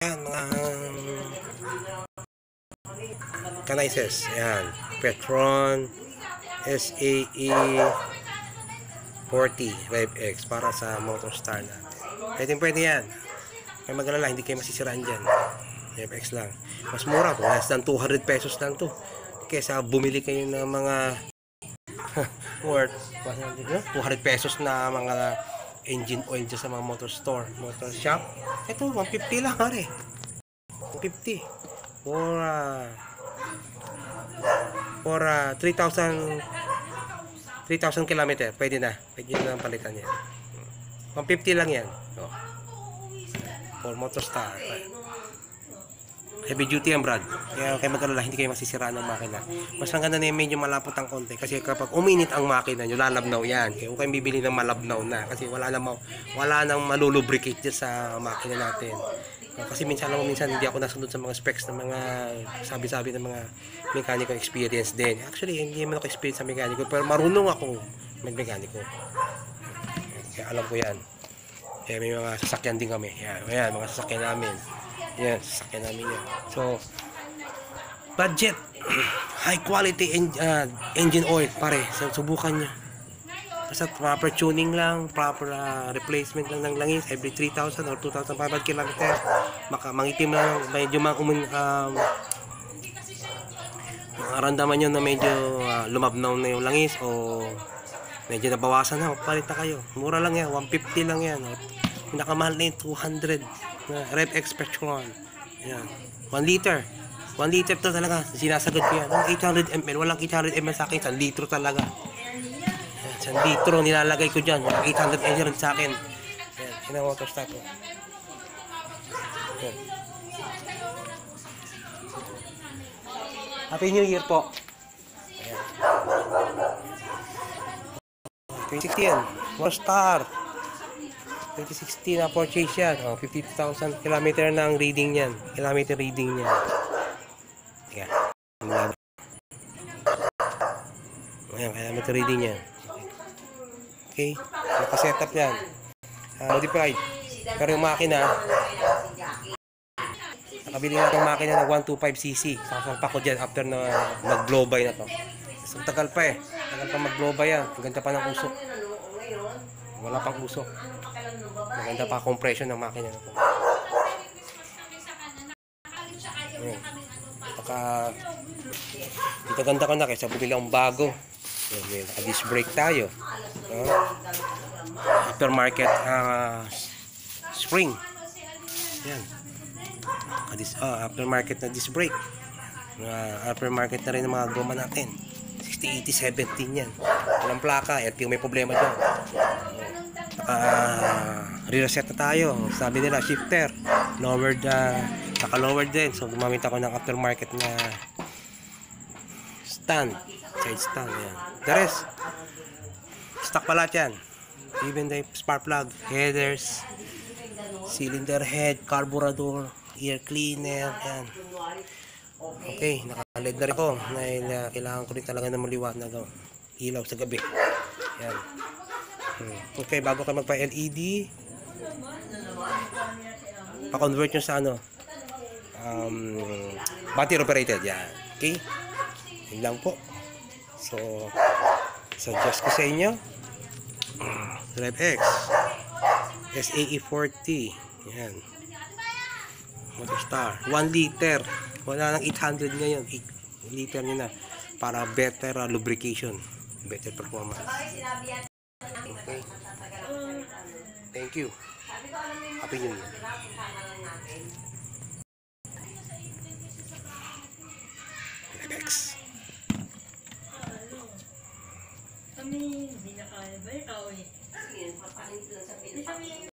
Ayan, mga Canaises. Ayan. Petron SAE 40 Rev X para sa Motorstar natin. Pwede yan. May mag-alala, hindi kayo masisiraan dyan. Rev X lang. Mas mura to. Less than 200 pesos lang to. Kesa bumili kayo ng mga worth 200 pesos na mga engine oil dyan sa mga motor store, motor shop. Ito, 150 lang pare. 150 for 3,000 kilometer. Pwede na lang palitan yan. 150 lang yan. For Motorstar. Heavy duty ang brand. Kaya kayo mag-alala, hindi kayo masisiraan ng makina. Mas maganda na yung medyo malapot ang konti. Kasi kapag uminit ang makina nyo, lalabnaw yan. Kaya huwag kayong bibili ng malabnaw na. Kasi wala nang malulubricate dyan sa makina natin. Kasi minsan hindi ako nasunod sa mga specs ng mga sabi-sabi ng mga mechanical experience din. Actually, hindi naman ako experience sa mechanical. Pero marunong ako mag-mechanical. Kaya alam ko yan. Kaya may mga sasakyan din kami. Yan, mga sasakyan namin. Yan, sasakyan namin yan. So, budget, high quality engine oil, pare. So, subukan nyo. Basta proper tuning lang, proper replacement lang ng langis every 3,000 or 2,500 km. Mangitim lang, medyo maramdaman nyo na medyo lumabnaw na yung langis o medyo nabawasan na, palit na kayo. Mura lang yan, 150 lang yan. Pinakamahal na yung 200 na Rev X Petron. Yan. 1 liter. 1 liter to talaga. Sinasagot ko yan. 800 ml. Walang 800 ml sa akin. 1 litro talaga. 1 litro nilalagay ko dyan. 800 ml sa akin. Yan. Yan ang Motorstar ko. Yan. Happy New Year po. Ayan. 2016 yan. Motorstar. 2016 na purchase yan. 52,000 kilometer na ang reading yan. Kilometer reading yan. Teka. Ayan, kilometer reading yan. Okay. Naka-setup yan. Modified. Pero yung makina, nakabili na yung makina ng 125cc. Sasampa ko dyan after na mag-blow by na to. So, tagal pa eh. Tagal pa mag-blow by yan. Ganda pa ng usok. Wala pang usok. Maganda pa compression ng makina na to. Dito ganda ko na kaysa bumili akong bago. Naka-disc brake tayo. Aftermarket spring. Yan. Aftermarket na disc brake. Aftermarket na rin ng mga goma natin. 60, 80, 17 yan. Walang plaka. Ito yung may problema dyan. Re-reset na tayo. Sabi nila shifter lowered, naka-lowered din. So gumamit ako ng aftermarket na stand, side stand. Ayan. The rest stock pala yan. Even the spark plug, headers, cylinder head, carburetor, air cleaner. Ayan. Okay, naka-LED na rin ko dahil kailangan ko rin talaga na maliwanag ilaw sa gabi. Ayan. Okay, bago ka magpa-LED, pa-convert nyo sa battery operated. Yan. Okay? Yun lang po. So, suggest ko sa inyo, Rev X SAE 40. Yan. Motorstar. 1 liter. Wala nang 800 ngayon. 1 liter nyo na. Para better lubrication. Better performance. Okay. Thank you. Happy New Year. Next. Kami hindi na kaya ba ikaw eh.